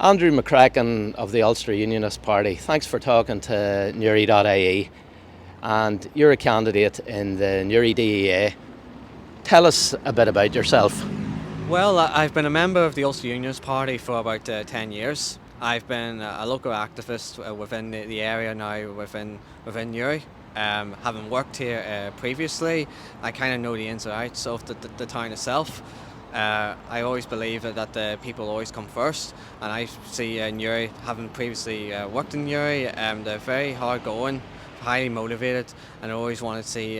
Andrew McCracken of the Ulster Unionist Party. Thanks for talking to Newry.ie. And you're a candidate in the Newry.ie. Tell us a bit about yourself. Well, I've been a member of the Ulster Unionist Party for about 10 years. I've been a local activist within the area now, within Newry. Having worked here previously, I kind of know the ins and outs of the town itself. I always believe that the people always come first, and I see Newry, having previously worked in Newry, they're very hard going, highly motivated, and I always want to see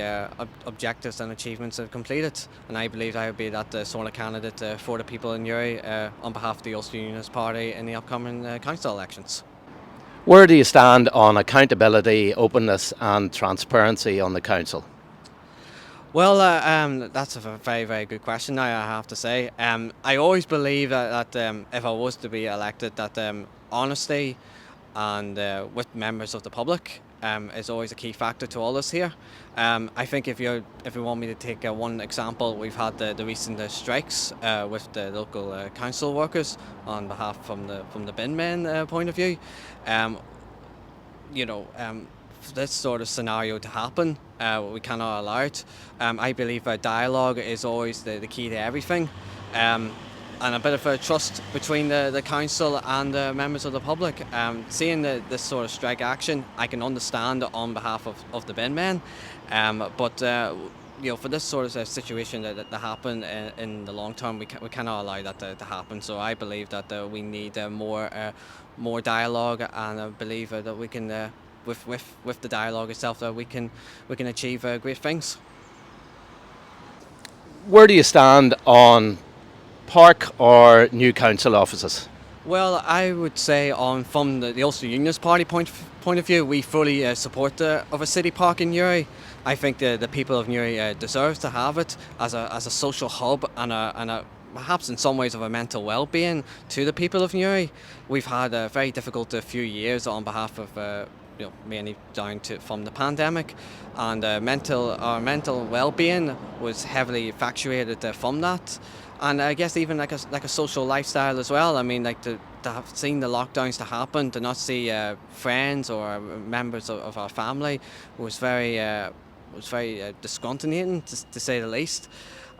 objectives and achievements completed. And I believe I would be that sort of candidate for the people in Newry on behalf of the Ulster Unionist Party in the upcoming council elections. Where do you stand on accountability, openness, and transparency on the council? Well, that's a very, very good question now, I have to say. I always believe that if I was to be elected, that honesty and with members of the public is always a key factor to all this here. I think if you want me to take one example, we've had the recent strikes with the local council workers on behalf from the bin men point of view. You know, for this sort of scenario to happen, we cannot allow it. I believe dialogue is always the key to everything. And a bit of a trust between the council and the members of the public. Seeing this sort of strike action, I can understand on behalf of the bin men, but for this sort of situation that happen in the long term, we cannot allow that to happen. So I believe that we need more dialogue, and I believe that we can, with the dialogue itself, that we can achieve great things. Where do you stand on park or new council offices? Well, I would say from the Ulster Unionist Party point of view, we fully support of a city park in Newry. I think the people of Newry deserve to have it as a social hub and a perhaps in some ways of a mental well-being to the people of Newry. We've had a very difficult few years on behalf of mainly down to from the pandemic, and our mental well-being was heavily factuated from that. And I guess even like a social lifestyle as well. I mean, like to have seen the lockdowns to happen, to not see friends or members of our family was very discontinuing, to say the least.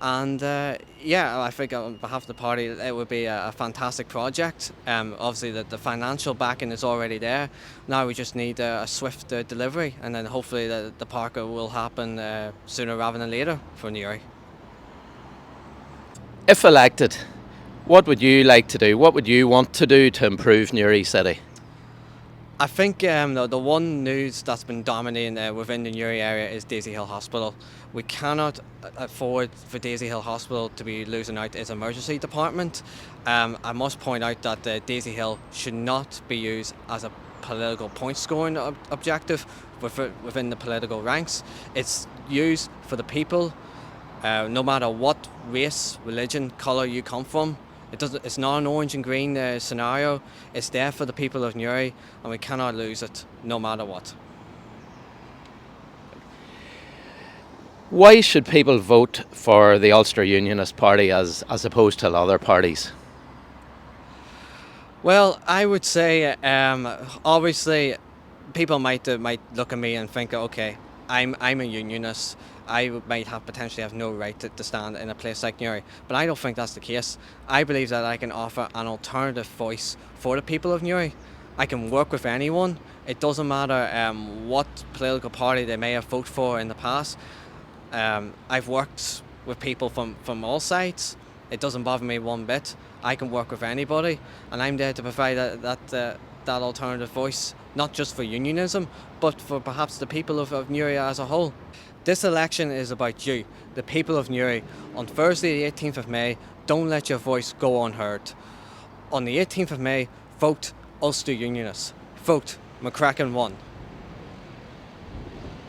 And I think on behalf of the party, it would be a fantastic project. Obviously, the financial backing is already there. Now we just need a swift delivery, and then hopefully the park will happen sooner rather than later for Newry. If elected, what would you like to do? What would you want to do to improve Newry City? I think the one news that's been dominating within the Newry area is Daisy Hill Hospital. We cannot afford for Daisy Hill Hospital to be losing out its emergency department. I must point out that Daisy Hill should not be used as a political point scoring objective within the political ranks. It's used for the people, no matter what race, religion, colour you come from. It's not an orange and green scenario. It's there for the people of Newry, and we cannot lose it, no matter what. Why should people vote for the Ulster Unionist Party as opposed to other parties? Well, I would say, obviously, people might look at me and think, okay, I'm a unionist. I might potentially have no right to stand in a place like Newry, but I don't think that's the case. I believe that I can offer an alternative voice for the people of Newry. I can work with anyone. It doesn't matter what political party they may have voted for in the past. I've worked with people from all sides. It doesn't bother me one bit. I can work with anybody, and I'm there to provide that alternative voice, not just for unionism, but for perhaps the people of Newry as a whole. This election is about you, the people of Newry. On Thursday the 18th of May, don't let your voice go unheard. On the 18th of May, vote Ulster Unionists. Vote McCracken 1.